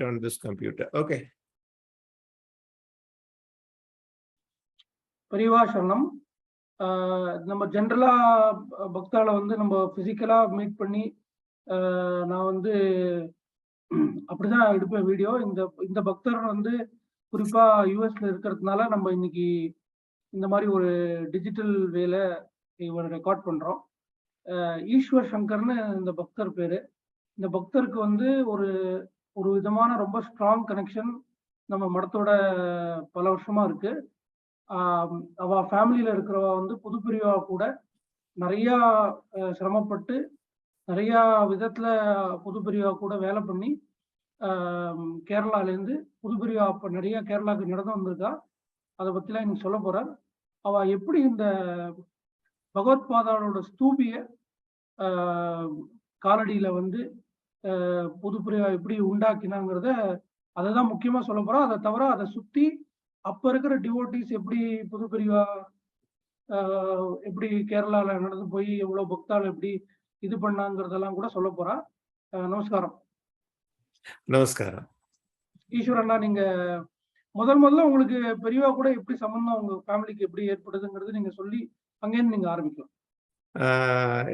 on this computer. Okay. Pariva Sharanam. நம்ம ஜென்ரலா பக்தால வந்து நம்ம பிசிக்கலா மீட் பண்ணி நான் வந்து அப்படிதான் எடுப்பேன் வீடியோ. இந்த பக்தர் வந்து குறிப்பா யூஎஸ்ல இருக்கிறதுனால நம்ம இன்னைக்கு இந்த மாதிரி ஒரு டிஜிட்டல் வேல இவர் ரெக்கார்ட் பண்றோம். ஈஸ்வர் சங்கர்னு இந்த பக்தர் பேரு. இந்த பக்தருக்கு வந்து ஒரு விதமான ரொம்ப ஸ்ட்ராங் கனெக்ஷன் நம்ம மடத்தோட பல வருஷமா இருக்கு. அவ ஃபேமிலியில இருக்கிறவ வந்து புதுப்பிரிவா கூட நிறைய சிரமப்பட்டு நிறைய விதத்துல புதுப்பிரிவா கூட வேலை பண்ணி கேரளாலேருந்து புதுப்பிரிவா அப்ப நிறைய கேரளாவுக்கு நடந்து வந்திருக்கா. அதை பத்திலாம் எனக்கு சொல்ல போறார். அவ எப்படி இந்த பகவத்பாதாவோட ஸ்தூபிய காலடியில வந்து புதுப்பிரிவா எப்படி உண்டாக்கினாங்கிறத அதைதான் முக்கியமா சொல்ல போறோம். அதை தவிர அதை சுத்தி அப்ப இருக்கிற டிவோட்டிஸ் எப்படி புதுப்பிரிவா எப்படி கேரளால நடந்து போய் எவ்வளவு பக்தால் எப்படி இது பண்ணாங்கிறதெல்லாம் கூட சொல்ல போறா. நமஸ்காரம். நமஸ்காரம். ஈஸ்வரண்ணா, நீங்க முதல்ல உங்களுக்கு பெரியவா கூட எப்படி சம்பந்தம் உங்க ஃபேமிலிக்கு எப்படி ஏற்படுதுங்கிறது நீங்க சொல்லி அங்கேருந்து நீங்க ஆரம்பிக்கலாம்.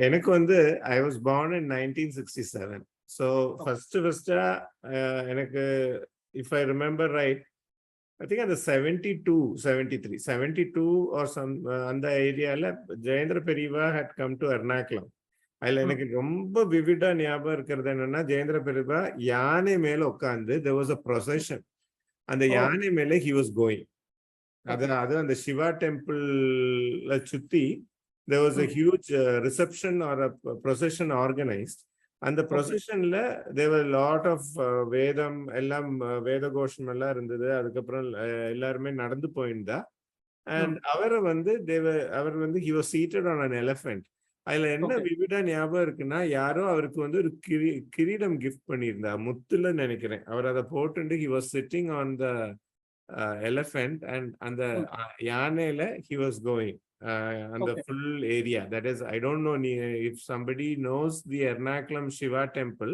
எனக்கு வந்து I was born in 1967. So ஃபர்ஸ்டா எனக்கு if I remember right I think at the 72, 73, 72 or some அந்த ஏரியால ஜெயேந்திர பெரியவா had come to எர்ணாகுளம். அதுல எனக்கு ரொம்ப விவிடா ஞாபகம் இருக்கிறது என்னன்னா, ஜெயேந்திர பெரியவா யானை மேல உட்காந்து there was a procession. அந்த யானை மேல he was going. அது அந்த சிவா டெம்பிள்ல சுத்தி there was a huge reception or a procession organized. அந்த ப்ரொசஷன்ல தேவர் லாட் ஆஃப் வேதம் எல்லாம் வேத கோஷம் எல்லாம் இருந்தது. அதுக்கப்புறம் எல்லாருமே நடந்து போயிருந்தா. அண்ட் அவர் வந்து he was seated on an elephant. அதுல என்ன விவிடா ஞாபகம் இருக்குன்னா, யாரோ அவருக்கு வந்து ஒரு கிரீடம் கிஃப்ட் பண்ணியிருந்தா, முத்துல நினைக்கிறேன். அவர் அதை போட்டு he was sitting on the elephant and அந்த யானையில he was going. And the full area, that is, I don't know if somebody knows the Ernakulam Shiva temple.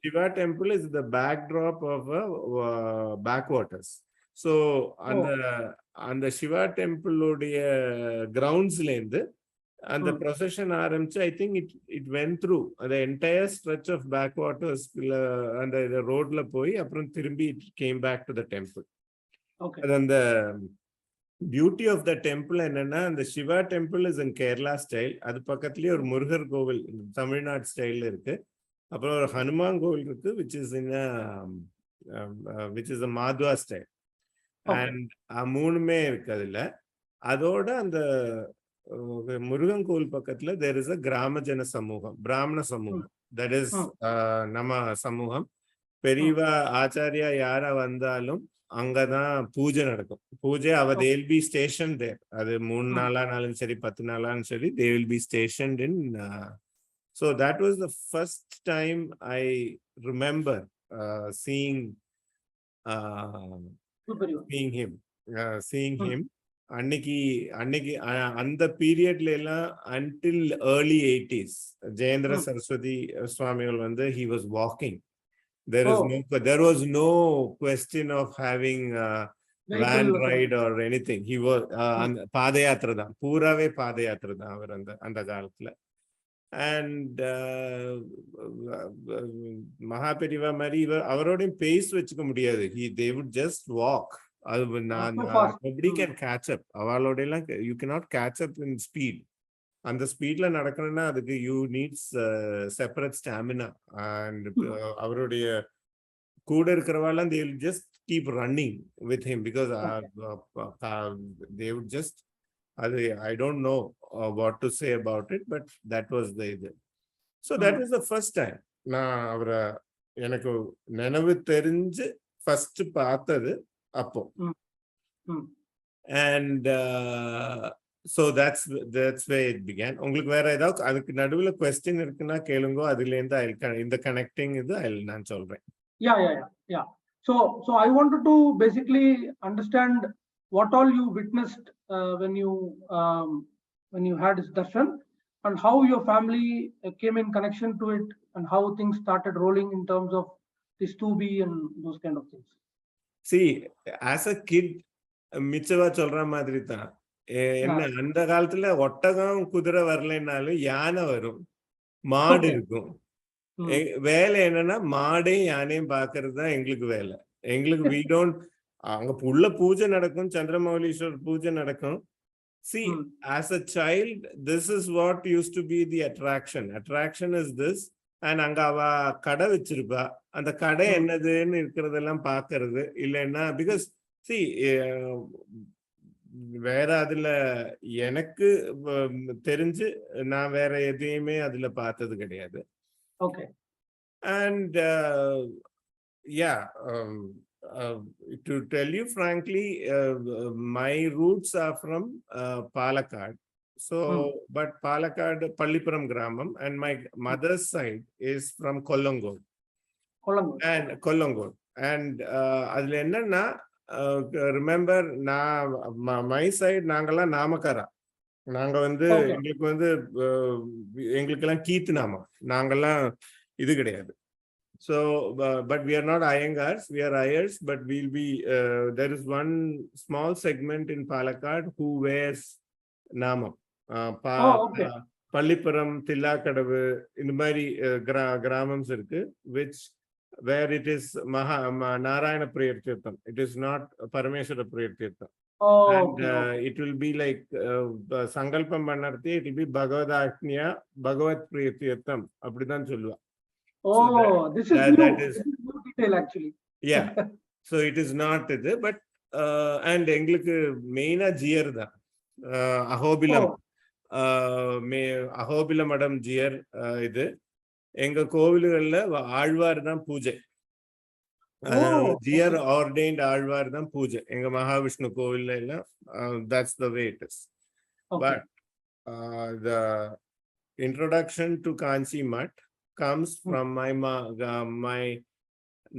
Shiva temple is the backdrop of backwaters. So on the Shiva temple grounds land and the procession ஆரம்பிச்சு, I think it went through the entire stretch of backwaters and the road la போய் அப்புறம் திரும்பி it came back to the temple. And the beauty of the temple என்னன்னா, அந்த Shiva temple is in Kerala style. அது பக்கத்துலயே ஒரு முருகர் கோவில் தமிழ்நாடு ஸ்டைல்ல இருக்கு. அப்புறம் ஒரு ஹனுமான் கோவில் இருக்கு which is a Madhva style. And மூணுமே இருக்கு அதுல. அதோட அந்த முருகன் கோவில் பக்கத்துல there is a கிராம ஜன சமூகம், பிராமண சமூகம், that is நம்ம சமூகம். பெரியவா ஆச்சாரியா யாரா வந்தாலும் அங்கதான் பூஜை நடக்கும். பூஜை they will be stationed there. அது 3 நாளானாலும் சரி 10 நாளானாலும் சரி they will be stationed in. So that was the first time I remember seeing him. அன்னைக்கு அந்த பீரியட்ல எல்லாம் until early 80s Jayendra Saraswati சுவாமிகள் வந்து he was walking. There was no question of having van ride or anything. He was பாதயாத்திரை தான், பூராவே பாதயாத்திரை தான் அவர் அந்த காலத்துல. அண்ட் மகாபெரிவா மாதிரி அவரோடையும் பேஸ் வச்சுக்க முடியாது. they would just walk. அது nobody can catch up. அவளோட எல்லாம் you cannot catch up in speed. அந்த ஸ்பீட்ல நடக்கணும்னா அதுக்கு you needs separate stamina. And அவருடைய கூட இருக்கிறவாள் they will just keep running with him because they would just I don't know what to say about it, but that was the so that was the first time நான் அவரை எனக்கு நினைவு தெரிஞ்சு first பார்த்தது அப்போ. And so that's where it began. உங்களுக்கு வேற ஏதாவது அதுக்கு நடுவுல क्वेश्चन இருக்குன்னா கேளுங்க. அதுல இருந்து இந்த கனெக்டிங் இது நான் சொல்றேன். Yeah. So I wanted to basically understand what all you witnessed when you had this darshan, and how your family came in connection to it, and how things started rolling in terms of the Sthoopi and those kind of things. See, as a kid, மிச்சவா சொல்ற மாதிரி தான். என்ன அந்த காலத்துல ஒட்டகம் குதிரை வரலைன்னாலும் யானை வரும், மாடு இருக்கும். வேலை என்னன்னா மாடையும் யானையும் பாக்குறது தான் எங்களுக்கு வேலை. எங்களுக்கு we don't அங்க உள்ள பூஜை நடக்கும், சந்திரமௌலீஸ்வரர் பூஜை நடக்கும். See, as a child, this is what used to be the attraction. Attraction is this. And அங்க அவ கடை வச்சிருப்பா, அந்த கடை என்னதுன்னு இருக்கிறதெல்லாம் பாக்குறது இல்லைன்னா பிகாஸ் see வேற அதுல எனக்கு தெரிஞ்சு நான் வேற எதையுமே அதுல பார்த்தது கிடையாது. Okay. And yeah, to tell you frankly, my roots are from Palakkad. So, but Palakkad, Pallipuram Gramam, and my mother's side is from Kollongod. And Kollongod. And அதுல என்னன்னா, remember, my side நாங்கெல்லாம் நாமக்காரா. நாங்க வந்து எங்களுக்கு வந்து எங்களுக்கெல்லாம் கீர்த்தி நாமம், நாங்கெல்லாம் இது கிடையாது. So, but we are not Iyengars, we are Iyers, but we'll be, there is one small segment in Palakkad who wears Namam. Pallipuram, Tillakadavu, இந்த மாதிரி கிராமம்ஸ் இருக்கு, which where it is Narayana Prayar Tirtham. It is not Parameshwara Prayar Tirtham. And it will be like Sankalpam Pannarthi, it will be Bhagavad-Ajna, Bhagavad Prayar Tirtham. அப்படிதான் சொல்லுவா. This is new. This is new detail actually. Yeah. So it is not it, but and எங்களுக்கு மெயினா ஜியர் தான். அஹோபிலம், அஹோபில மடம் ஜியர். இது எங்க கோவில்கள்ல ஆழ்வார் தான் பூஜை. ஜியர் ஆர்டைன்ட் ஆழ்வார் தான் பூஜை எங்க மகாவிஷ்ணு கோவில்ல எல்லாம். That's the way it is. But the introduction to Kanchi Mutt comes from my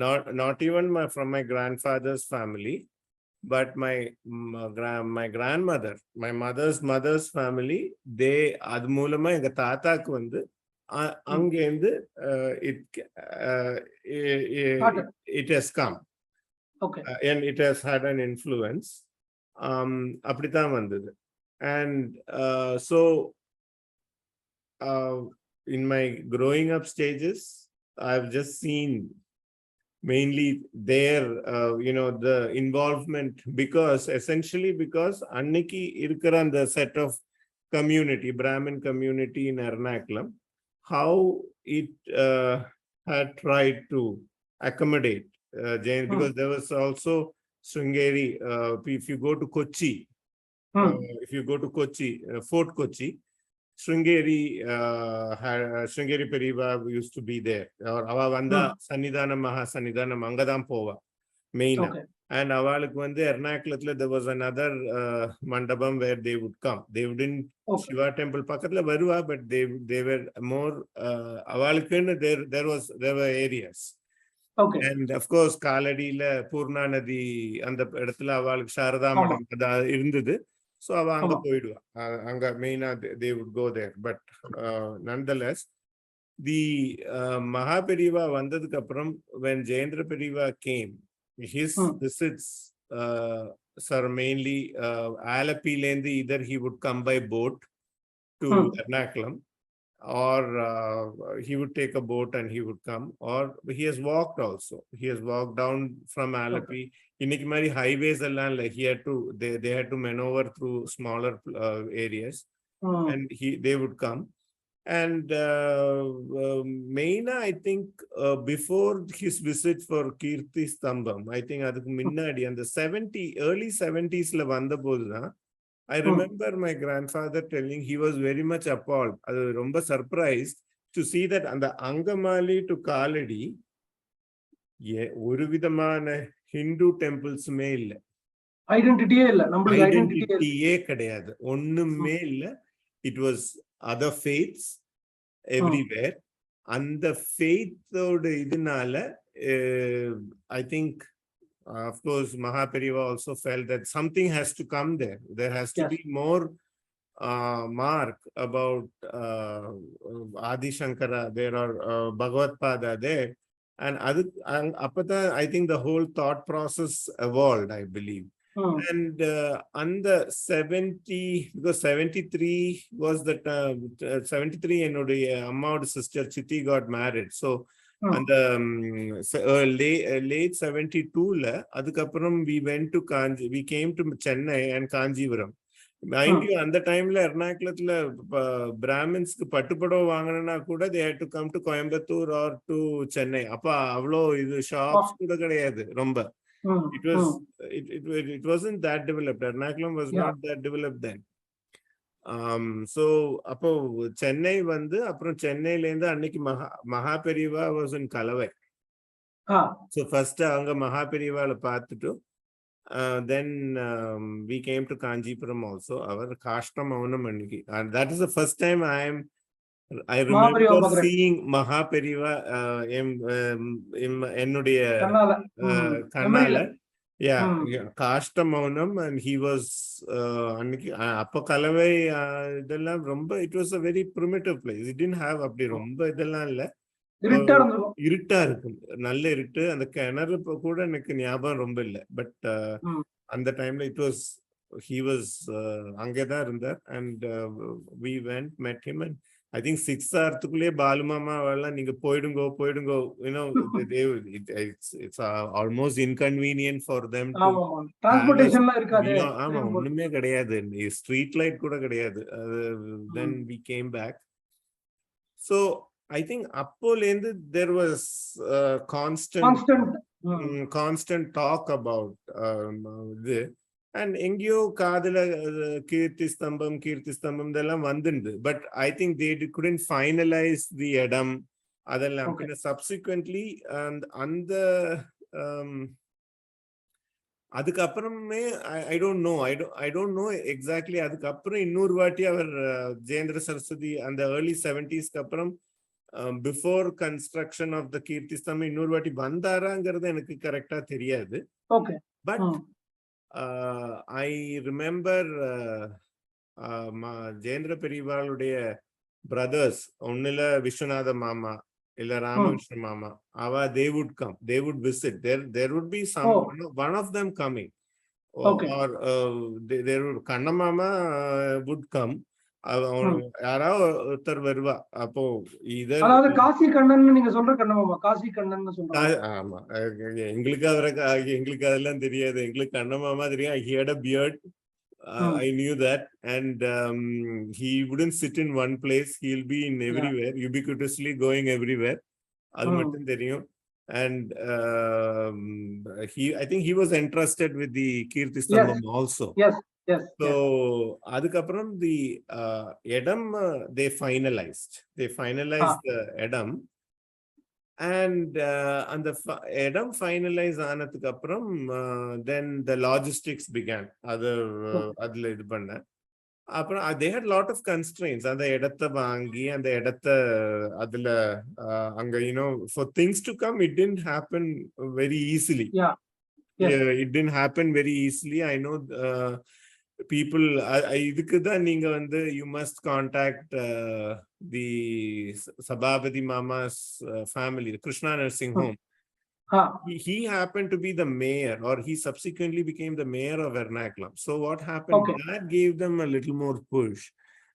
not even from my grandfather's family, but my grandmother, my mother's family. They அது மூலமா எங்க தாத்தாக்கு வந்து அங்கேருந்து it has come. Okay. And it has had an influence. அப்படித்தான் வந்தது. And so in my growing up stages, I've just seen mainly their the involvement, because essentially because anniki irukra the set of community, Brahmin community in Ernakulam, how it had tried to accommodate Jain, because there was also Sringeri. If you go to Kochi, Fort Kochi, Sringeri Periyava used to be there. Or Avavanda Sannidhanam Mahasannidhanam Angadam Pova main. And avalukku vandu Ernakulatla there was another mandabam where they would come. They wouldn't Shiva temple pakkathula varuva, but they were more avalukku there were areas. Okay. And of course Kaladi la Purna Nadi and the edathula avalukku Sharada madam irundhudu. So ava anga poiduva, anga maina they would go there. But nonetheless, the mahaperiyava vandadukku appuram, when Jayendra Periyava came, his visits sir mainly Alapi lendi, either he would come by boat to Ernakulam, or he would take a boat and he would come, or he has walked also. He has walked down from Alapi. Iniki mari highways allan, like he had to, they had to maneuver through smaller areas, and they would come. And main, I think before his visit for Keerthi Stambam, I think adukku minnadi and the early 70s la vanda bodha, I remember my grandfather telling he was very much appalled, romba surprised to see that and the Angamali to Kaladi oru vidhamana Hindu temples me illa, identity illa, nambalukku identity kedaiyadu, onnume illa. It was other faiths everywhere. And the faith oda idinala I think of course Mahaperiyava also felt that something has to come there. There has to be more mark about Adi Shankara there, or Bhagavad Pada there, And I think the whole thought process evolved, I believe. And under 70, because 73 was the 73 என்னுடைய அம்மாவோட sister Chitti got married. So அந்த late 72ல அதுக்கப்புறம் we went to we came to Chennai and Kanjivaram. Mind you, அந்த டைம்ல எர்ணாகுளத்துல பிராமின்ஸ்க்கு பட்டுப்படவை வாங்கணும்னா கூட they had to come to Coimbatore or to Chennai. அப்ப அவ்வளோ இது ஷாப்ஸ் கூட கிடையாது ரொம்ப. It wasn't that developed. Ernakulam was not that developed then. So அப்போ சென்னை வந்து அப்புறம் சென்னையில இருந்து அன்னைக்கு Maha Periyava was in Kalavai. So first அவங்க மகாபெரிவால பார்த்துட்டு then we came to Kanjipuram also. Our Kashta Maunam Anniki. And that is the first time I remember seeing Mahaperiva என்னுடைய கண்ணால. Yeah, Kashta Maunam, and he was அன்னைக்கு அப்ப கலவை இதெல்லாம் ரொம்ப, it was a very primitive place. It didn't have அப்படி ரொம்ப இதெல்லாம் இல்ல, இருட்டா இருக்கும், நல்ல இருட்டு. அந்த கிணறு கூட எனக்கு ஞாபகம் ரொம்ப இல்லை. பட் அந்த டைம்ல he was அங்கேதான் இருந்தார். And we went, met him, and I think 6 hours Balu மாமா எல்லாம் நீங்க போயிடுங்கோ, you know, it's almost inconvenient for them to transportationலாம் இருக்காது. ஆமா, ஒண்ணுமே கிடையாது, ஸ்ட்ரீட் லைட் கூட கிடையாது. Then we came back. So I think அப்போலேருந்து there was constant talk about இது. And எங்கேயோ காதுல கீர்த்தி ஸ்தம்பம் இதெல்லாம் வந்துண்டு. But I think they couldn't finalize the இடம் அதெல்லாம். Subsequently அந்த அதுக்கப்புறமே I don't know exactly. அதுக்கப்புறம் இன்னொரு வாட்டி அவர் ஜெயேந்திர சரஸ்வதி அந்த early 70s அப்புறம் before construction of the கீர்த்தி ஸ்தம்பம் இன்னொரு வாட்டி வந்தாராங்கிறது எனக்கு கரெக்டா தெரியாது. But I remember ஜெயேந்திர பெரியவாளுடைய brothers, ஒன்னுல விஸ்வநாத மாமா இல்ல ராமகிருஷ்ண மாமா, they would come, they would visit. There would be one of them coming, or there would Kanna mama would come. யாராவது ஒருத்தர் வருவா. அப்போ அதாவது காசி கண்ணன் நீங்க சொல்ற கண்ணமாமா, காசி கண்ணன் சொல்றாங்க. ஆமா, எங்களுக்கு அதெல்லாம் தெரியாது. எங்களுக்கு கண்ணமாமா தெரியும். he had a beard. I knew that. And he wouldn't sit in one place. He'll be in everywhere, ubiquitously going everywhere. அது மட்டும் தெரியும். And I think he was entrusted with the Keerthi Stambam also. Yes. So அதுக்கப்புறம் the இடம் they finalized the இடம். And அந்த இடம் finalize ஆனதுக்கு அப்புறம் then the logistics began. அதுல இது பண்ண அப்புறம் they had lot of constraints. அந்த இடத்தை வாங்கி அந்த இடத்தை அதுல அங்க for things to come, it didn't happen very easily. It didn't happen very easily. I know people இதுக்குதான் நீங்க you must contact the Sabhabadi Mama's family, the Krishna Nursing Home. He happened to be the mayor, or he subsequently became the mayor of Ernakulam. So what happened, that gave them a little more push.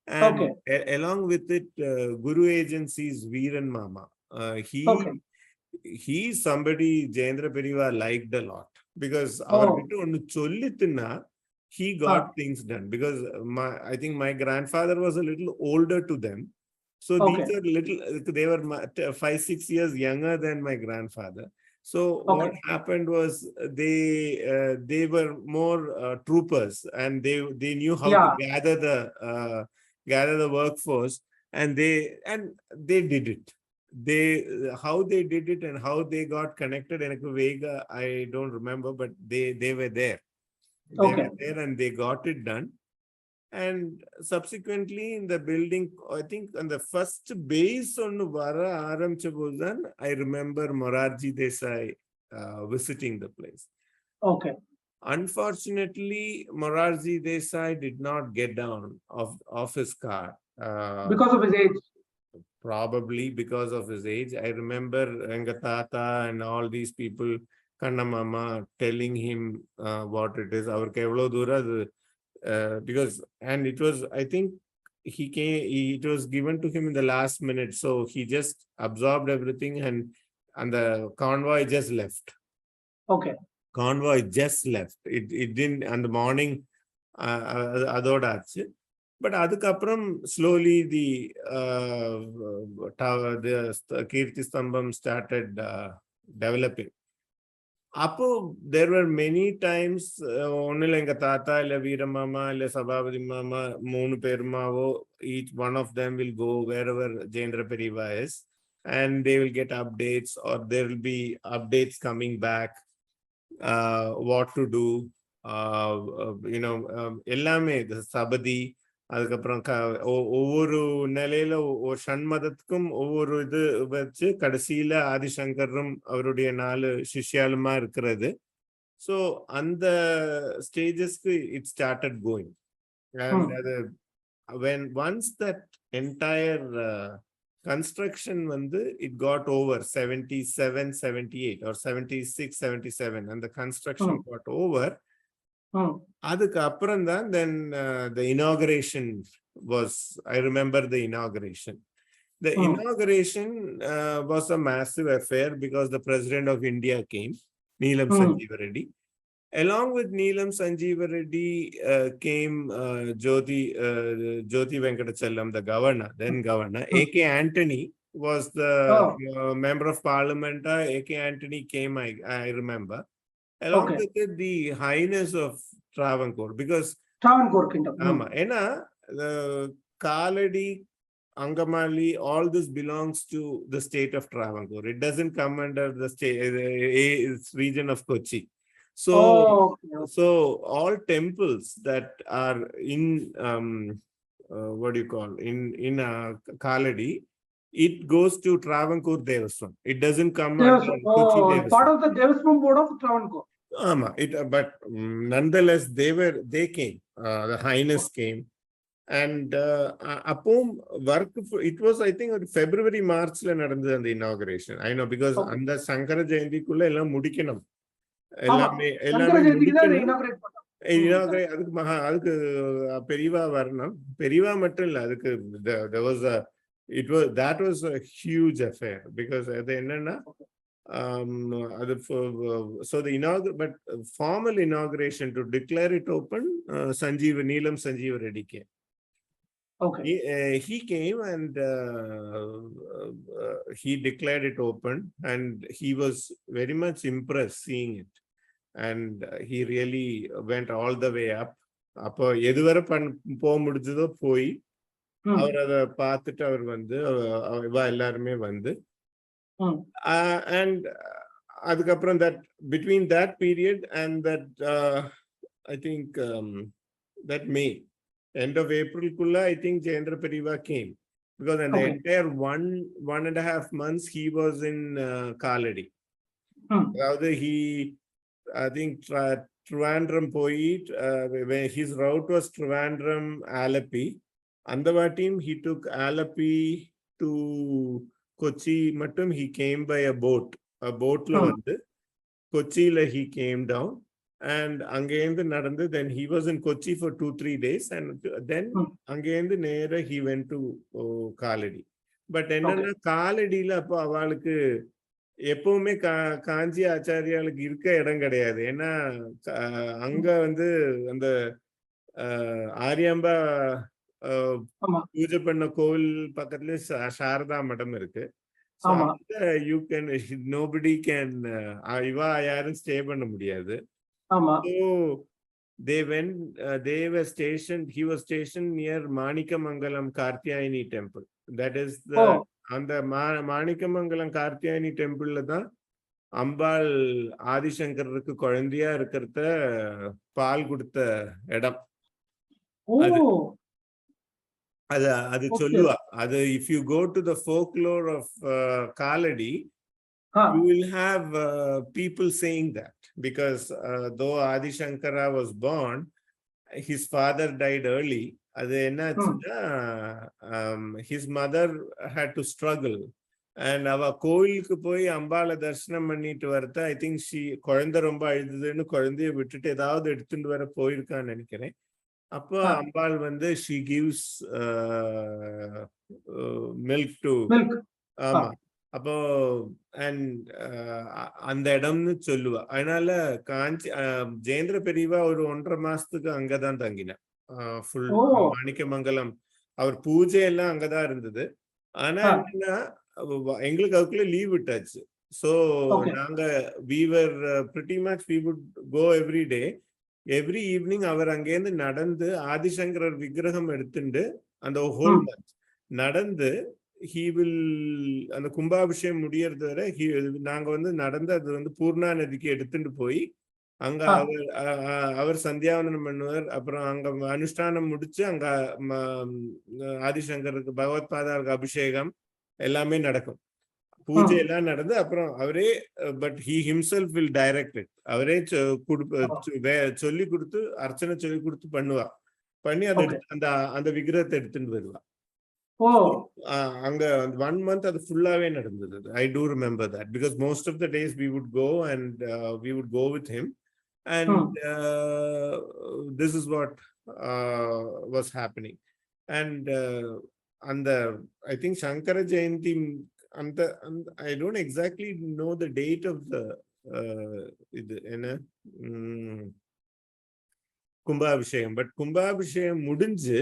And along with it, Guru Agency's Veeran Mama, he somebody Jayendra Periva liked a lot, because avarkitta onnu sollithuna he got things done. Because I think my grandfather was a little older to them. So these are they were 5-6 years younger than my grandfather. So what happened was they were more troopers, and they knew how to gather the workforce, and they did it. How they did it and how they got connected, I don't remember, but they were there. They were there and they got it done. And subsequently in the building, I think on the first base on Vara Aramchabuzan, I remember Morarji Desai visiting the place. Unfortunately, Morarji Desai did not get down off his car. Because of his age? probably because of his age. I remember Enga Tata and all these people, Kannamama, telling him what it is. Avarku evlo dura because, and it was, I think it was given to him in the last minute, so he just absorbed everything, and the convoy just left. Okay. Convoy just left. It didn't, and the morning அதோட ஆச்சு. But அதுக்கப்புறம் slowly the Keerthi Stambam started developing. அப்போ there were many times, ஒன்னுல எங்க தாத்தா இல்ல வீரமாமா இல்ல சபாபதி மாமா 3 பேருமாவோ, each one of them will go wherever Jayendra Periva is, and they will get updates, or there will be updates coming back, what to do, எல்லாமே சபதி. அதுக்கப்புறம் ஒவ்வொரு நிலையில ஒரு ஷண்மதத்துக்கும் ஒவ்வொரு இது வச்சு கடைசியில ஆதிசங்கரும் அவருடைய 4 சிஷ்யாலுமா இருக்கிறது. ஸோ அந்த ஸ்டேஜஸ்க்கு இட் ஸ்டார்டட் கோயிங். அண்ட் அது once that entire construction it got over 77, 78 or 76, 77, and the construction got over. Then the inauguration was, I remember the inauguration. The inauguration was a massive affair because the President of India came, Neelam Sanjeeva Reddy. Along with Neelam Sanjeeva Reddy came Jyoti Venkatachallam, the governor, then governor. A.K. Antony was the member of parliament. A.K. Antony came, I remember. Along with it, the Highness of Travancore, because Travancore Kingdom. The Kaladi, Angamali, all this belongs to the state of Travancore. It doesn't come under the region of Kochi. So, so all temples that are in what do you call in Kaladi, it goes to Travancore Devaswam. It doesn't come under Kochi Devaswam. Part of the Devaswam board of Travancore. But nonetheless, they came. The Highness came, and work. It was, I think, February, March la nadandha the inauguration. I know, because andha Shankara Jayanthi kulla ellam mudikanam. எல்லாமே அதுக்கு பெரியவா வரணும். பெரியவா மட்டும் இல்ல, அதுக்கு that was a huge affair, because அது என்னன்னா so the but formal inauguration to declare it open, Neelam Sanjeeva Reddy came. He came and he declared it open, and he was very much impressed seeing it. And he really went all the way up. அப்போ எதுவரை போக முடிஞ்சதோ போய் அவர் அதை பார்த்துட்டு அவர் எல்லாருமே and அதுக்கப்புறம் that between that period and that I think that May, end of April kulla, I think Jayendra Periva came, because in the entire 1.5 months he was in Kaladi. He, I think, Trivandrum poit, his route was Trivandrum, Alapi. Andavatim, he took Alapi to Kochi Mattum. He came by a boat. A boat la vandu Kochi la he came down, and angeyindu nadந்து, then he was in Kochi for 2-3 days, and then angeyindu nera he went to Kaladi. But enna Kaladi la appo avalukku எப்பவுமே காஞ்சி ஆச்சாரியாளுக்கு இருக்க இடம் கிடையாது. ஏன்னா அங்க அந்த ஆரியாம்பா பூஜை பண்ண கோவில் பக்கத்துல சாரதா மடம் இருக்கு. You can, nobody can, இவா யாரும் ஸ்டே பண்ண முடியாது. So they went, they were stationed, he was stationed near Manikamangalam Karthiyayani temple. That is the அந்த மாணிக்கமங்கலம் கார்த்தியாயனி டெம்பிள்ல தான் அம்பாள் ஆதிசங்கருக்கு குழந்தையா இருக்கிறத பால் கொடுத்த இடம். அது சொல்லுவா. அது if you go to the folklore of Kaladi, you will have people saying that, because though Adi Shankara was born his father died early. அது என்னாச்சுன்னா his mother had to struggle. And அவ கோயிலுக்கு போய் அம்பாளை தரிசனம் பண்ணிட்டு வரத ஐ திங்க் குழந்தை ரொம்ப அழுதுன்னு குழந்தைய விட்டுட்டு ஏதாவது எடுத்துட்டு வர போயிருக்கான்னு நினைக்கிறேன். அப்போ அம்பாள் வந்து she gives milk to ஆமா. அப்போ அண்ட் அந்த இடம்னு சொல்லுவா. அதனால காஞ்சி ஜெயேந்திர பெரியவா ஒரு 1.5 மாசத்துக்கு அங்கதான் தங்கினேன். ஃபுல் மாணிக்கமங்கலம் அவர் பூஜை எல்லாம் அங்கதான் இருந்தது. ஆனா என்னன்னா எங்களுக்கு அதுக்குள்ள லீவ் விட்டாச்சு. சோ நாங்க we were pretty much we would go every day. Every evening அவர் அங்கேருந்து நடந்து ஆதிசங்கரர் விக்கிரகம் எடுத்துட்டு அந்த ஹோல் மந்த் நடந்து he will அந்த கும்பாபிஷேகம் முடியறது வரை நாங்க வந்து நடந்து அது வந்து பூர்ணா நதிக்கு எடுத்துட்டு போய் அங்க அவர் சந்தியாவந்தனம் பண்ணுவார். அப்புறம் அங்க அனுஷ்டானம் முடிச்சு அங்க ஆதிசங்கருக்கு பகவத் பாதாருக்கு அபிஷேகம் எல்லாமே நடக்கும். பூஜை எல்லாம் நடந்து அப்புறம் அவரே but he himself will direct it. அவரே சொல்லி கொடுத்து அர்ச்சனை சொல்லி கொடுத்து பண்ணுவா. பண்ணி அந்த அந்த விக்கிரகத்தை எடுத்துட்டு வருவா. அங்க 1 month அது ஃபுல்லாவே நடந்தது. I do remember that because most of the days we would go and we would go with him and this is what was happening. And and I think Shankara Jayanti and I don't exactly know the date of the Kumbhabhishekam, but Kumbhabhishekam முடிஞ்சு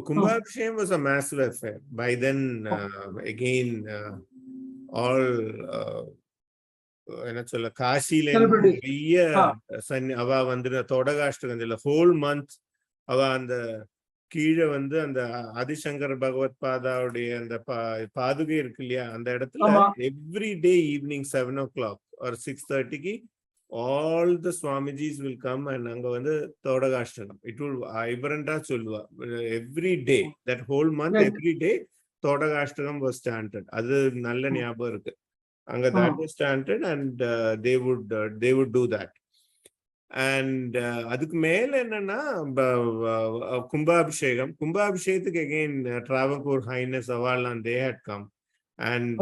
Kumbhabhishekam was a massive affair. By then, again, all என்ன சொல்ல காசில நிறைய அவ வந்து தொடகாஷ்டகம் whole month அவ அந்த கீழே வந்து அந்த ஆதிசங்கர் பகவத் பாதாவுடைய அந்த பாதுகை இருக்கு இல்லையா, அந்த இடத்துல every day evening 7 o'clock or 6:30 all the Swamijis will come and அங்க வந்து தோடகாஷ்டகம் it will vibrant-ஆ சொல்லுவா. every day that whole month every day தோடகாஷ்டகம் was chanted. அது நல்ல ஞாபகம் இருக்கு. அங்க that was chanted and they would do that. And அதுக்கு மேல என்னன்னா கும்பாபிஷேகத்துக்கு again Travancore Highness Avalan they had come and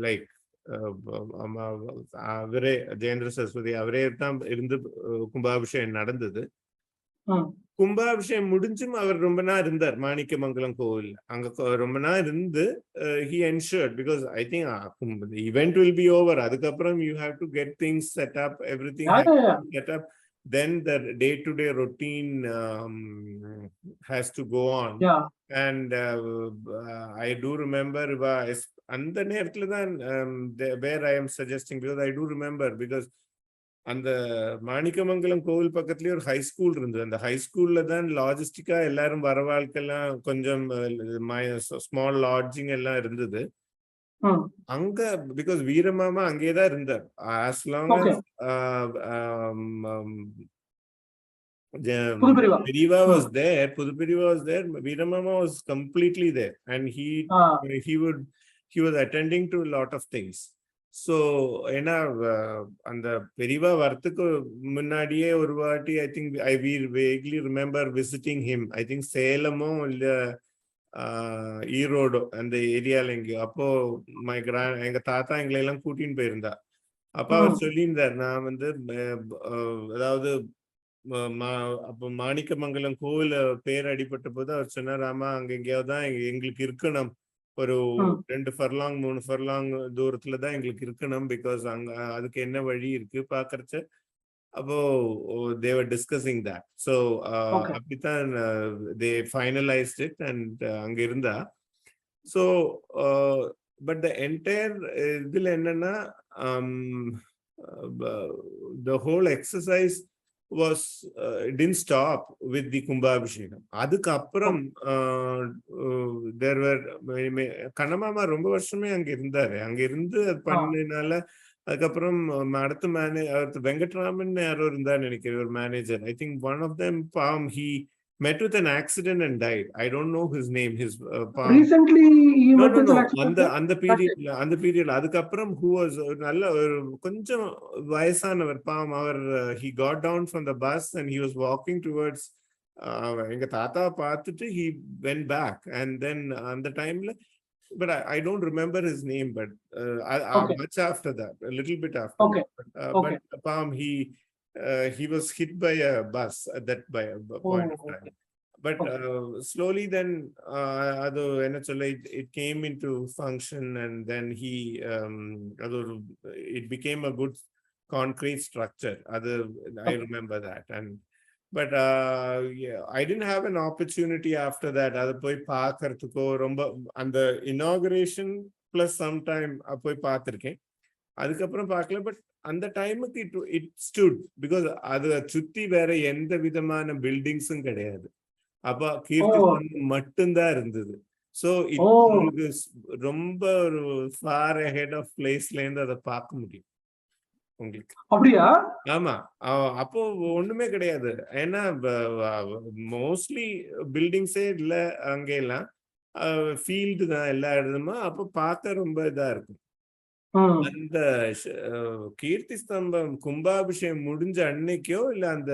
like அவரே ஜெயேந்திர சரஸ்வதி அவரே தான் இருந்து கும்பாபிஷேகம் நடந்தது. கும்பாபிஷேகம் முடிஞ்சும் அவர் ரொம்ப நாள் இருந்தார் மாணிக்கமங்கலம் கோவில். அங்க ரொம்ப நாள் இருந்து he ensured because I think the event will be over. அதுக்கப்புறம் you have to get things set up, everything set up. Then the day-to-day routine has to go on. And I do remember அந்த நேரத்துல தான் where I am suggesting because I do remember because அந்த மாணிக்கமங்கலம் கோவில் பக்கத்துலயே ஒரு high school இருந்தது. அந்த high ஸ்கூல்ல தான் லாஜிஸ்டிக்கா எல்லாரும் வரவாழ்க்கெல்லாம் கொஞ்சம் ஸ்மால் லாட்ஜிங் எல்லாம் இருந்தது அங்க. பிகாஸ் வீரமாமா அங்கேதான் இருந்தார். as long as Puduperiyava was there, Puduperiyava was there, Veeramama was completely there and he was attending to a lot of things. So ஏன்னா அந்த பெரியவா வரத்துக்கு முன்னாடியே ஒரு வாட்டி I think I vaguely remember visiting him. I think சேலமோ இல்ல ஈரோடோ அந்த ஏரியால எங்கேயோ. அப்போ எங்க தாத்தா எங்களை எல்லாம் கூட்டின்னு போயிருந்தா. அப்ப அவர் சொல்லியிருந்தார் நான் வந்து அதாவது அப்போ மாணிக்கமங்கலம் கோவில பேர் அடிபட்ட போது அவர் சொன்னார் ஆமா அங்க எங்கேயாவது தான் எங்களுக்கு இருக்கணும், ஒரு 2 furlong 3 furlong தூரத்துல தான் எங்களுக்கு இருக்கணும். பிகாஸ் அங்க அதுக்கு என்ன வழி இருக்கு பாக்குறச்ச. அப்போ they were discussing that. So அப்படித்தான் they finalized it and அங்க இருந்தா. So but the entire இதுல என்னன்னா the whole exercise was didn't stop with the Kumbhabhishekam. அதுக்கு அப்புறம் there were கண்ணமாமா ரொம்ப வருஷமே அங்க இருந்தாரு. அங்க இருந்து அது பண்ணினால அதுக்கப்புறம் அடுத்த வெங்கட்ராமன் யாரோ இருந்தாரு நினைக்கிறேன் ஒரு manager. I think one of them he met with an accident and died. I don't know his name. His recently he no met no with no an accident. அந்த பீரியட்ல அதுக்கப்புறம் who was நல்ல ஒரு கொஞ்சம் வயசானவர் பாவம் அவர் he got down from the bus and he was walking towards எங்க தாத்தாவை பார்த்துட்டு he went back and then அந்த டைம்ல but I don't remember his name, but much after that, a little bit after Okay. that. Okay. But Palm, he was hit by a bus at that by a point of time. Okay. But Okay. slowly then it came into function, and then it became a good concrete structure. I remember that. And but yeah, I didn't have an opportunity after that. அது போய் பார்க்கறதுக்கோ ரொம்ப அந்த inauguration plus sometime போய் பார்த்திருக்கேன். அதுக்கப்புறம் பார்க்கல. But அந்த டைமுக்கு it stood because அது சுத்தி வேற எந்த விதமான பில்டிங்ஸும் கிடையாது. அப்ப கீர்த்தி ஸ்தம்பம் மட்டும்தான் இருந்தது. ஸோ உங்களுக்கு ரொம்ப ஒரு far ahead of பிளேஸ்ல இருந்து அதை பார்க்க முடியும் உங்களுக்கு. அப்படியா? ஆமா, அப்போ ஒண்ணுமே கிடையாது. ஏன்னா மோஸ்ட்லி பில்டிங்ஸே இல்ல அங்க எல்லாம் ஃபீல்டு தான் எல்லா இடமுமா. அப்போ பார்க்க ரொம்ப இதா இருக்கும். அந்த கீர்த்தி ஸ்தம்பம் கும்பாபிஷேகம் முடிஞ்ச அன்னைக்கோ இல்ல அந்த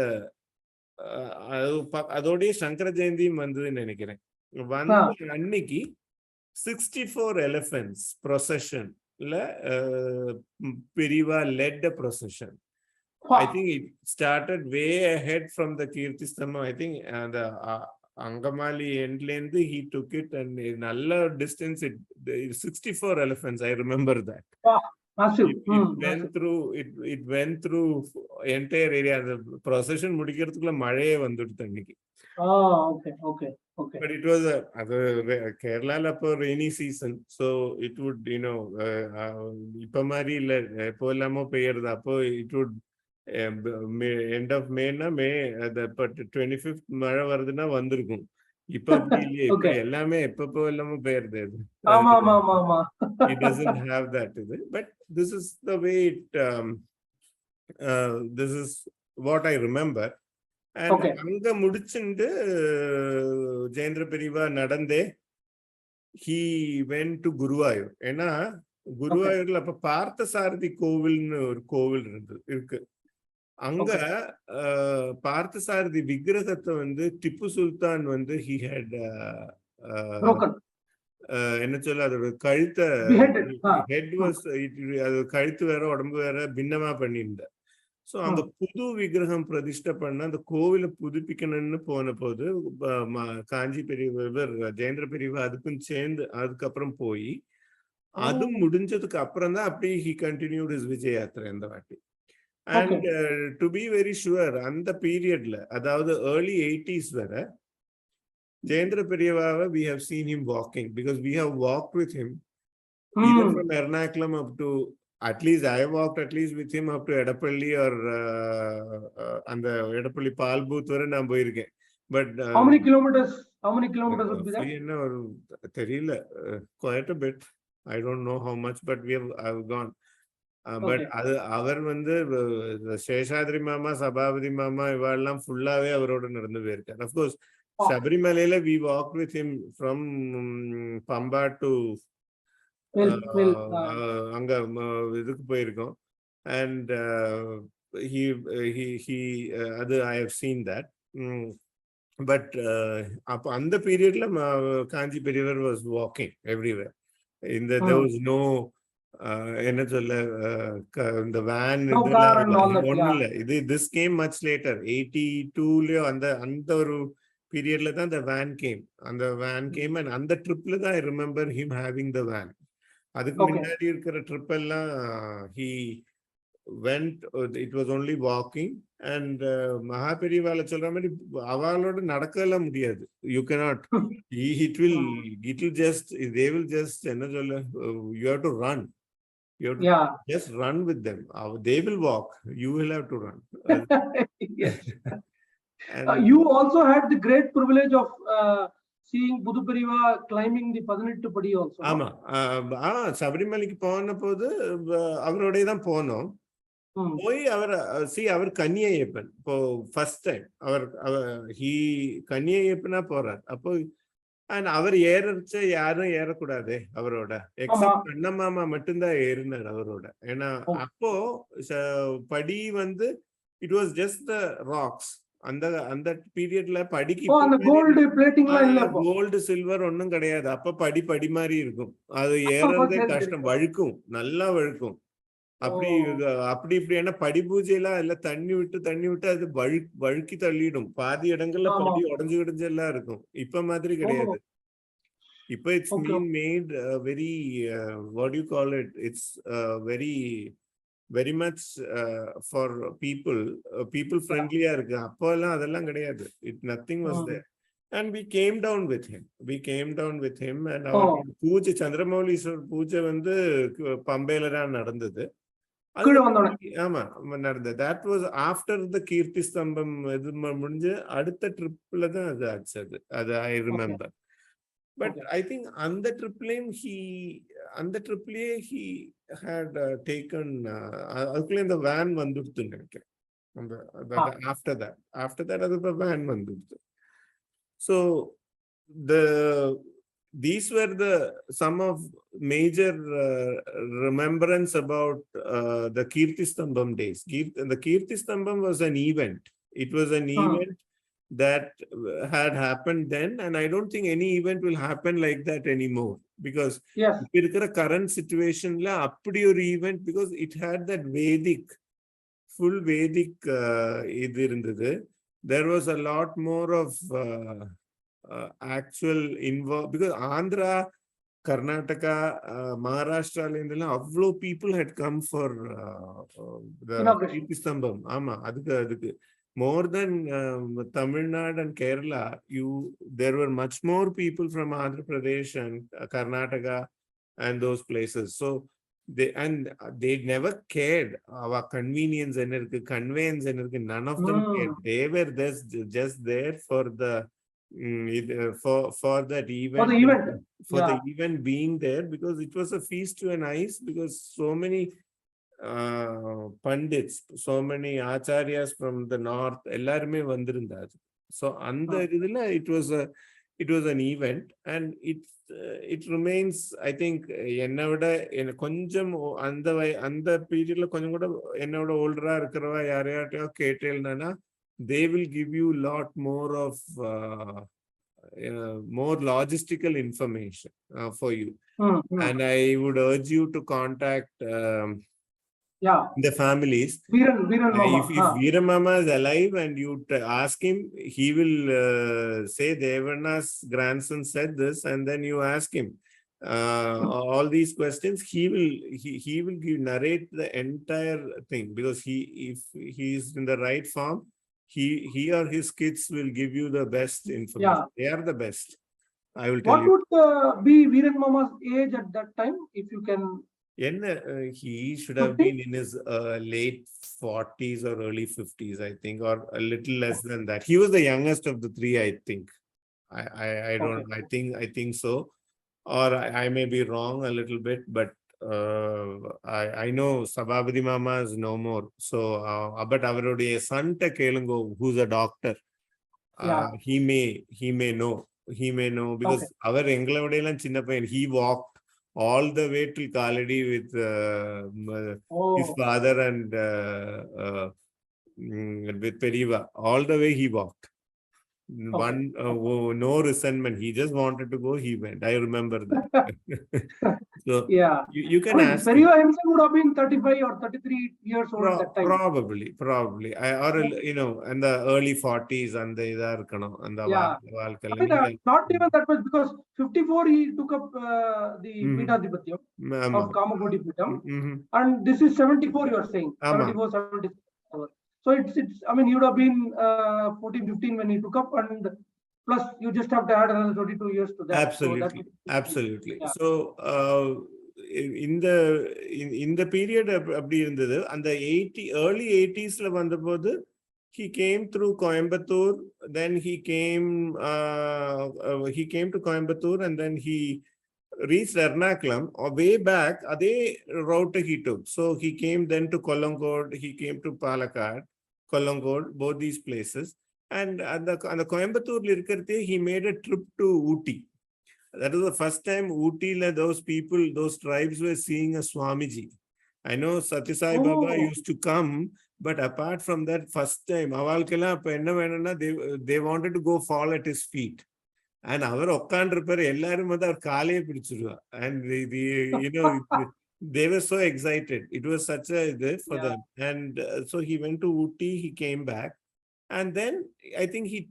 அதோடய சங்கர ஜெயந்தியும் வந்ததுன்னு நினைக்கிறேன். வந்த அன்னைக்கு 64 elephants procession Periva led the procession. Wow. I think it started way ahead from the Keerthi Stambam. I think the Angamali endland he took it, and in all distance 64 elephants. I remember that. Wow. It went through entire area. The procession முடிக்கிறதுக்குள்ள மழையே வந்துடுது அன்னைக்கு. Okay. But it was Kerala for rainy season, so it would இப்ப மாதிரி இல்ல, எப்போ எல்லாமோ பெய்யறது. அப்போ it would end of May na May 25th மழை வருதுன்னா வந்திருக்கும். இப்ப அப்படி இல்லையே, இப்ப எல்லாமே எப்பப்போ எல்லாமோ பெய்யறது. It doesn't have that, but this is the way this is what I remember. And அங்க முடிச்சுட்டு ஜெயேந்திர பெரியவா நடந்தே he went to குருவாயூர். ஏன்னா குருவாயூர்ல அப்ப பார்த்த சாரதி கோவில்னு ஒரு கோவில் இருக்கு. அங்க பார்த்த சாரதி விக்கிரகத்தை திப்பு சுல்தான் he had என்ன சொல்ல, அதோட கழுத்தை ஹெட் வாஸ் அது கழுத்து வேற உடம்பு வேற பின்னமா பண்ணியிருந்த. ஸோ அந்த புது விக்கிரகம் பிரதிஷ்டை பண்ண அந்த கோவிலை புதுப்பிக்கணும்னு போன போது காஞ்சி பெரியவா ஜெயேந்திர பெரியவா அதுக்கும் சேர்ந்து அதுக்கப்புறம் போய் அது முடிஞ்சதுக்கு அப்புறம் தான் அப்படி he continued his விஜய் யாத்திரை அந்த வாட்டி. And to be very sure அந்த பீரியட்ல, அதாவது early 80s வர Jayendra பெரியவாவை we have seen him walking, because we have walked with him either from Ernakulam up to, at least I walked at least with him up to Edapalli or and the Edapalli Pal booth vara na poiruken. But how many kilometers would be that? Theriyala, quite a bit. I don't know how much, but I've gone. But அவர் சேஷாத்ரி மாமா, சபாபதி மாமா இவெல்லாம் ஃபுல்லாவே அவரோட நடந்து போயிருக்காரு. Of course, Sabarimalai we walked with him from Pamba to அங்க இதுக்கு போயிருக்கோம். And he அது I have seen that. But அப்போ அந்த பீரியட்ல காஞ்சி பெரியவர் was walking everywhere. There was no என்ன சொல்ல, இந்த வேன் ஒண்ணு இல்ல. this came much later, 82லயோ அந்த ஒரு பீரியட்ல தான் the van came. அந்த van came and அந்த ட்ரிப்ல தான் I remember him having the van. அதுக்கு முன்னாடி இருக்கிற ட்ரிப் எல்லாம் he went, it was only walking. And mahaperiyava சொல்ற மாதிரி அவளோட நடக்கலாம் முடியாது. You cannot, it will just, they will just என்ன சொல்ல, you have to run. You have to just run with them. They will walk, you will have to run. Yes. You also had the great privilege of seeing Puduperiyava climbing the 18 padi also. ஆமா, சபரிமலைக்கு போன போது அவரோடய தான் போனோம். போய் அவர் அவர் கன்னியப்பன் இப்போ first time he கன்னியப்பனா போறார். அப்போ அண்ட் அவர் ஏறச்ச யாரும் ஏறக்கூடாது அவரோட, எக்ஸப்ட் கண்ணமாமா மட்டும்தான் ஏறினார் அவரோட. ஏன்னா அப்போ படி வந்து it was just the rocks. அந்த பீரியட்ல படிக்கு கோல்டு சில்வர் ஒன்னும் கிடையாது. அப்ப படி மாதிரி இருக்கும். அது ஏறதே கஷ்டம், வழுக்கும், நல்லா வழுக்கும். அப்படி இப்படியான படி பூஜையெல்லாம் இல்ல, தண்ணி விட்டு அது வழுக்கி தள்ளிடும். பாதி இடங்கள்ல படி உடஞ்சு எல்லாம் இருக்கும். இப்ப மாதிரி கிடையாது. இப்ப it's been made very what do you call it, it's very much for people friendly-ஆ இருக்கு. அப்போலாம் அதெல்லாம் கிடையாது. Nothing was there. And we came down with him and our பூஜை சந்திரமௌலீஸ்வரர் பூஜை வந்து பம்பையில தான் நடந்தது. ஆமா நடந்தது. that was after the கீர்த்தி ஸ்தம்பம் இது முடிஞ்சு அடுத்த ட்ரிப்ல தான் அது ஆச்சு. அது I remember. But I think on the triple he had taken அதுக்குள்ள இந்த வேன் வந்துடுத்து நினைக்கிறேன். after that அது வேன் வந்துடுத்து. So these were some of major remembrance about the Keerthi Stambam days. The Keerthi Stambam was an event. It was an event that had happened then, and I don't think any event will happen like that anymore, because in the current situation la appadi or event, because it had that full Vedic idu irundhathu. There was a lot more of actual involved, because Andhra, Karnataka, Maharashtra avlo people had come for the Keerthi Stambam. Ama adukku more than Tamil Nadu and Kerala, there were much more people from Andhra Pradesh and Karnataka and those places. So they never cared our convenience and conveyance and none of them cared. They were just there for the for that event, the event being there, because it was a feast to an ice, because so many pandits, so many acharyas from the north ellarume vandirundar. So andha idhula it was an event, and it remains, I think, enna vida konjam andha period la konjam kuda enna vida older ah irukkrava yarayatto ketelnana, they will give you lot more of more logistical information for you. And I would urge you to contact the families. Veeran Mama. If Veeran Mama is alive and you ask him, he will say Devarna's grandson said this, and then you ask him all these questions. He will narrate the entire thing, because if he is in the right form, he or his kids will give you the best information. They are the best, I will tell you. What would be Veeran Mama's age at that time, if you can? He should have been in his late 40s or early 50s, I think, or a little less than that. He was the youngest of the three, I think. I don't. I think so, or I may be wrong a little bit, but I know Sabhabadi Mama is no more. So, but avarude son ta kelungo, who's a doctor. He may know. Because our Englavodela chinna payan, he walked all the way to Kalady with his father and with Periva. All the way he walked. No resentment. He just wanted to go. He went. I remember that. So you can ask. Periva himself would have been 35 or 33 years old at that time. Probably. Or in the early 40s, and the not even that much, because 54 he took up the Peethadhipatyam of Kamakoti Peetham, and this is 74. You are saying 74, 74. So it's I mean, you would have been 14, 15 when he took up, and plus you just have to add another 22 years to that. Absolutely. So in the period அப்படி இருந்தது. அந்த early 80s ல வந்தபோது he came through Coimbatore. Then he came to Coimbatore, and then he reached Ernakulam, way back, Ade route he took. So he came then to Kolangod, he came to Palakkad, Kolangod, both these places. And the Coimbatore, he made a trip to Ooty. That was the first time Ooty, those people, those tribes were seeing a Swamiji. I know Satya Sai Baba used to come, but apart from that, first time, they wanted to go fall at his feet. And our and they were so excited. It was such a day for them. And so he went to Ooty, he came back. And then I think he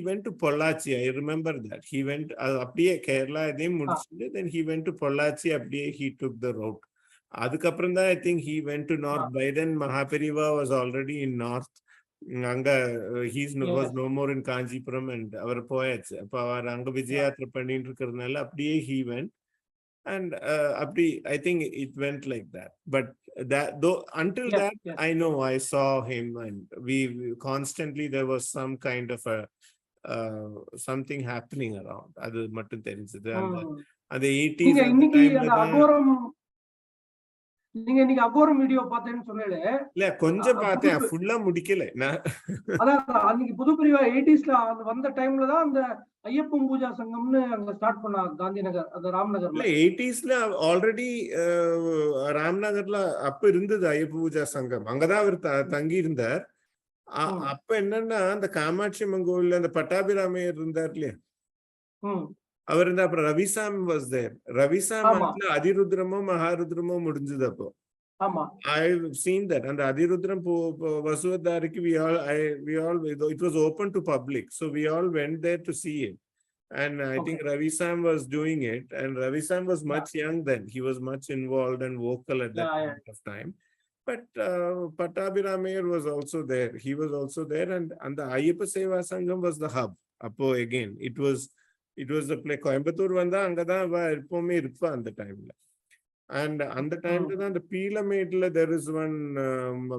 went to Pollachi. I remember that. He went Kerala, then he went to Pollachi, he took the route. Adukapranda, I think he went to north. By then Mahaperiyava was already in north. Was no more in Kanjipuram and our poets. Anga Vijayatra Pandindu he went. And I think it went like that. But that though until that, I know I saw him, and we constantly there was some kind of a something happening around. Adu mattum therinjathu. And the 80s at the time. நீங்க இன்னைக்கு அகோரம் video பார்த்தேன்னு சொன்னீங்களே, இல்ல கொஞ்சம் பார்த்தேன், ஃபுல்லா முடிக்கல நான். அதான் அன்னைக்கு புதுப்பிரிவா 80ஸ்ல வந்த டைம்ல தான் அந்த ஐயப்பன் பூஜா சங்கம்னு அங்க ஸ்டார்ட் பண்ணாங்க காந்திநகர், அது ராம்நகர்ல. இல்ல 80ஸ்ல ஆல்ரெடி ராம்நகர்ல அப்ப இருந்தது ஐயப்ப பூஜா சங்கம். அங்கதான் அவர் தங்கி இருந்தார். அப்ப என்னன்னா அந்த காமாட்சி அம்மன் கோவில்ல அந்த பட்டாபிராமையர் இருந்தார் இல்லையா, அவர் இருந்தா. அப்புறம் ரவிசாம் வாஸ் தேர். ரவிசாம் அதிருத்ரமோ மகாருத்ரமோ முடிஞ்சது அப்போ. I've seen that. And the Adirudram Vasudhariki, it was open to public. So we all went there to see it. And I think Ravisam was doing it. And Ravisam was much young then. He was much involved and vocal at that point of time. But Pattabhiramaiyar was also there. He was also there. And the Ayyappa Seva Sangam was the hub. Appo again, it was the place. Coimbatore vanda angada irpome irpa and the time. And at the time, the Pilamedla, there is one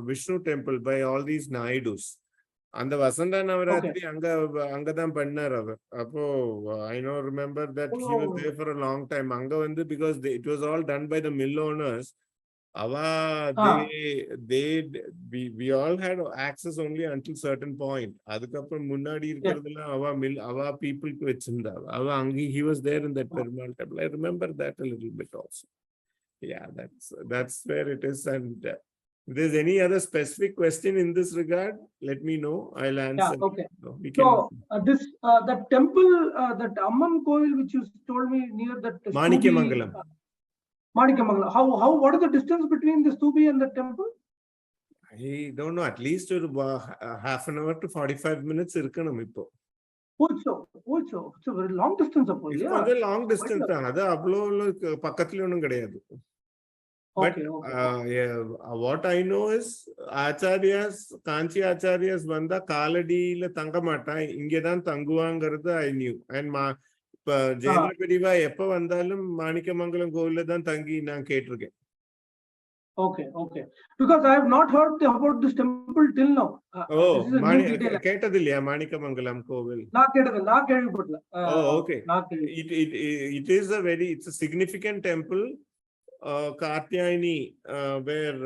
Vishnu temple by all these Naidus. And the Vasanta Navaratri, Angadam Pannar. I know, remember that he was there for a long time. Anga, because it was all done by the mill owners. We all had access only until certain point. Adukapram Munadi irukradhula ava people ku vechunda. He was there in that Perumal temple. I remember that a little bit also. Yeah, that's where it is. And if there's any other specific question in this regard, let me know. I'll answer. Yeah, okay. So the temple, that Amman Kovil, which you told me near that Manikyamangalam. Manikyamangalam. What is the distance between the Sthoopi and the temple? I don't know. At least half an hour to 45 minutes irkanam ipo. Also, it's a very long distance. It's a long distance. That's But what I know is Acharyas, Kanchi Acharyas Vanda Kaladi la Tangamata, Ingedan Tanguangarada, I knew. And Jayapediva Epa Vandalum, Manikamangalam Goladan Tangi Nan Katerge. Okay. Because I have not heard about this temple till now. Ketadilya Manikamangalam Kovil. Okay. It's a significant temple. Katyayani, where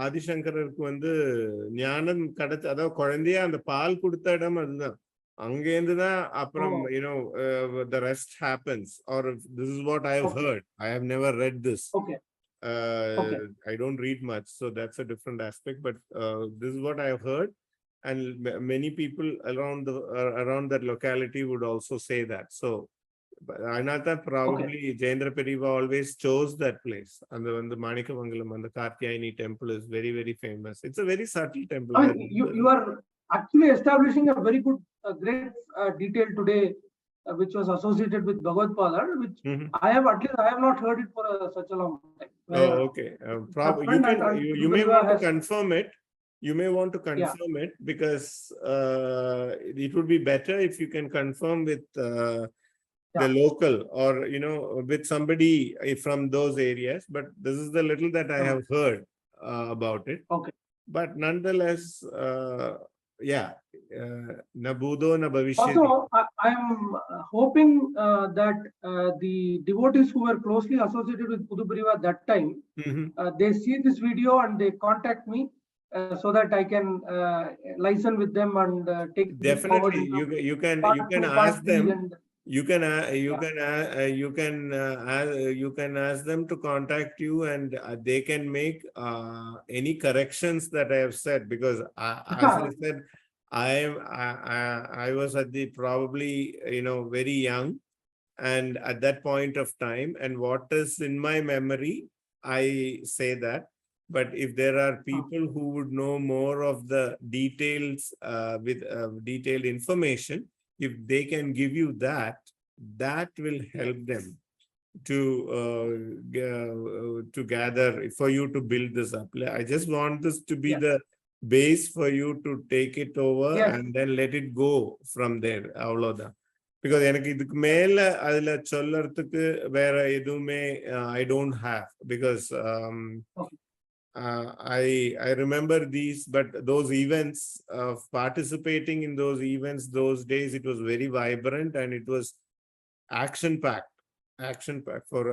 Adi Shankararku vandu ஞானம் கடத்த, அதாவது குழந்தையா அந்த பால் கொடுத்த இடம் அதுதான். அங்கேருந்து தான் அப்புறம் the rest happens, or this is what I have heard. I have never read this. I don't read much, so that's a different aspect, but this is what I have heard, and many people around that locality would also say that. So Anatha probably Jayendra Periva always chose that place. And the Manikamangalam and the Katyayani temple is very, very famous. It's a very subtle temple. I mean, you are actually establishing a very good, great detail today, which was associated with Bhagavad Padar, which I have not heard it for such a long time. Okay. You may want to confirm it. You may want to confirm it, because it would be better if you can confirm with the local, or with somebody from those areas. But this is the little that I have heard about it. But nonetheless, yeah, na bhudo na bhavishyati. Also, I am hoping that the devotees who were closely associated with Puduperiyava at that time, they see this video and they contact me so that I can liaison with them and take this forward Definitely, into you can part 2, part ask 3, them. and You can you can ask them to contact you, and they can make any corrections that I have said, because as I said, I was at the probably very young, and at that point of time, and what is in my memory, I say that. But if there are people who would know more of the details with detailed information, if they can give you that, that will help them to gather for you to build this up. I just want this to be the base for you to take it over and then let it go from there. Avloda. Because எனக்கு இதுக்கு மேல அதுல சொல்லறதுக்கு வேற எதுவுமே I don't have, because I remember these, but those events of participating in those events, those days, it was very vibrant and it was action packed for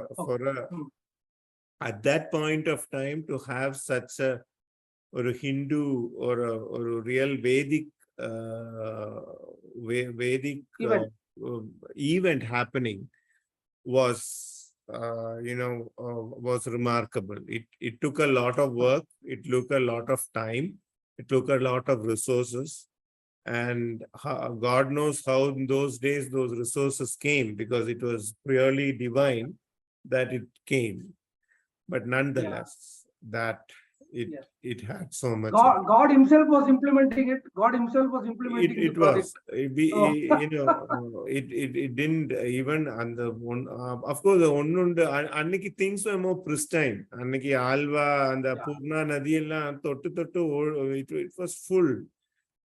at that point of time to have such a or a Hindu or a real Vedic event happening was was remarkable. It took a lot of work, it took a lot of time, it took a lot of resources, and God knows how in those days those resources came, because it was purely divine that it came. But nonetheless, that it had so much. God Himself was implementing it. God Himself was implementing it was. It didn't even on the one. Of course, the one anniki things were more pristine. Anniki Alva and the Purna Nadi it was full.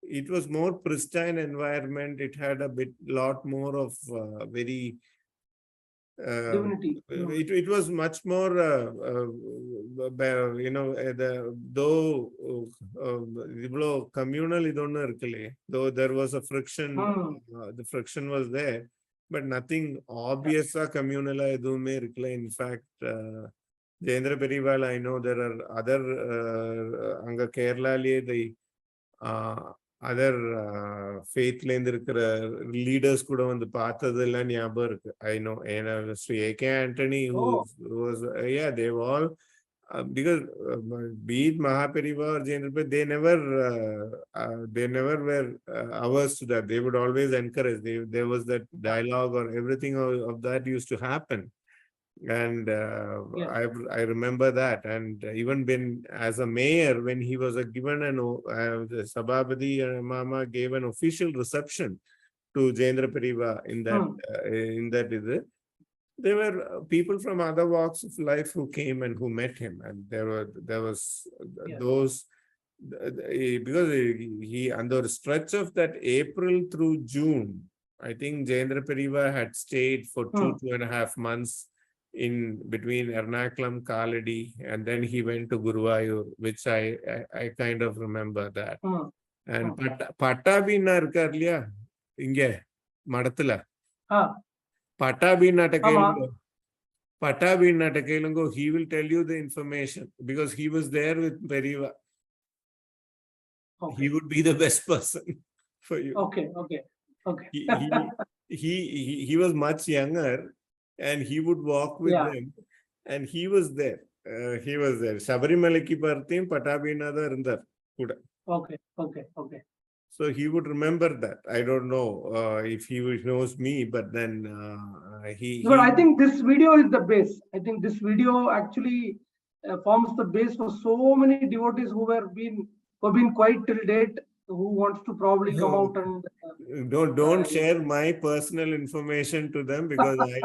It was more pristine environment. It had a lot more of very divinity. It was much more though communal though there was a friction, the friction was there, but nothing obvious communal. In fact, Jayendra Periwal, I know there are other anga Kerala the other faith leaders could have the path of the I know, and Sri A.K. Antony, who was they've all because be it Mahaperiyava or Jayendra, they never were averse to that. They would always encourage. There was that dialogue, or everything of that used to happen. And I remember that. And even when as a mayor, when he was given the Sabhabadi Mama gave an official reception to Jayendra Periwava in that there were people from other walks of life who came and who met him, and there was those because he under the stretch of that April through June, I think Jayendra Periwava had stayed for 2.5 months in between Ernakulam, Kaladi, and then he went to Guruvayur, which I kind of remember that. And Pattabi irukkarliya inge Madathula Pattabi Natakailango, he will tell you the information, because he was there with Periwava. He would be the best person for you. Okay. He was much younger, and he would walk with them, and he was there. Sabarimalaki Parthim Patabinada Rindar. Okay. So he would remember that. I don't know if he knows me, but then But I think this video is the base. I think this video actually forms the base for so many devotees who have been quiet till date, who wants to probably come out and don't share my personal information to them, because I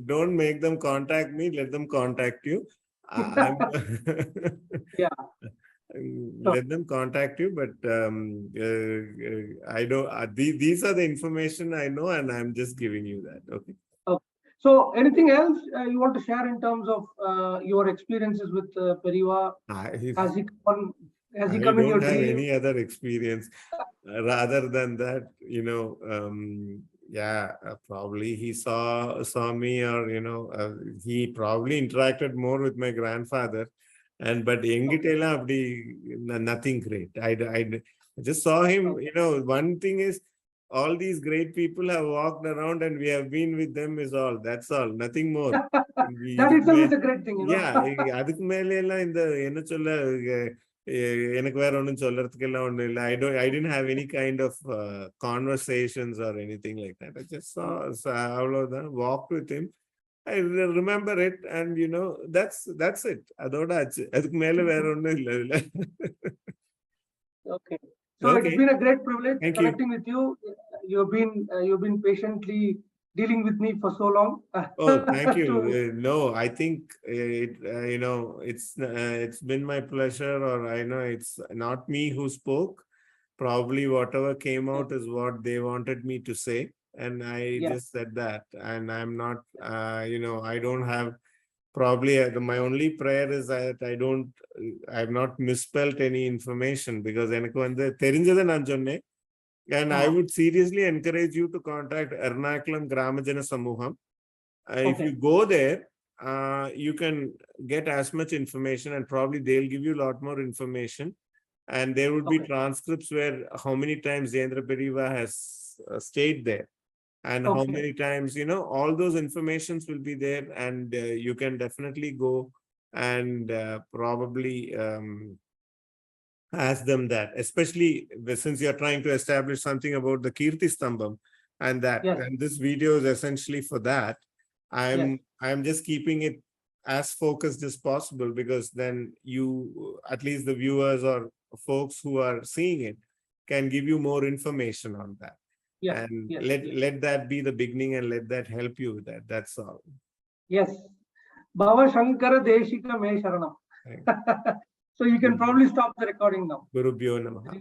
don't make them contact me. Let them contact you. Let them contact you, but I don't. These are the information I know, and I'm just giving you that. Okay. So, anything else you want to share in terms of your experiences with Periwava? Has he come on Has he I come in your don't have dream? any other experience rather than that, probably he saw me, or he probably interacted more with my grandfather, but nothing great. I just saw him. One thing is, all these great people have walked around and we have been with them is all. That's all. Nothing more. That itself is a great thing, Yeah, அதுக்கு மேல எல்லாம் இந்த என்ன சொல்ல எனக்கு வேற ஒண்ணும் சொல்றதுக்கெல்லாம் ஒண்ணும் இல்லை. I didn't have any kind of conversations or anything like that. I just saw அவ்வளவுதான், walked with him. I remember it, and that's it. அதோட ஆச்சு. அதுக்கு மேல வேற ஒண்ணும் இல்லை இதுல. Okay. So Okay. It's been a great privilege Thank connecting with you. You've been patiently dealing with me for so long. Oh, thank you. No, I think it's been my pleasure, or I know it's not me who spoke. Probably whatever came out is what they wanted me to say, and I just said that. And I'm not, I don't have. Probably my only prayer is that I've not misspelled any information, because எனக்கு வந்து தெரிஞ்சதை நான் சொன்னேன். And I would seriously encourage you to contact Ernakulam Gramajana Samuham. If you go there, you can get as much information, and probably they'll give you a lot more information. And there would be transcripts where how many times Jayendra Periva has stayed there, and how many times, all those informations will be there, and you can definitely go and probably ask them that, especially since you're trying to establish something about the KEERTHI Stambam, and that, and this video is essentially for that. I'm just keeping it as focused as possible, because then you, at least the viewers or folks who are seeing it, can give you more information on that. Let that be the beginning, and let that help you with that. That's all. Yes. Bhava Shankara Deshika Me Sharanam. So you can probably stop the recording now. Gurubhyo Namaha.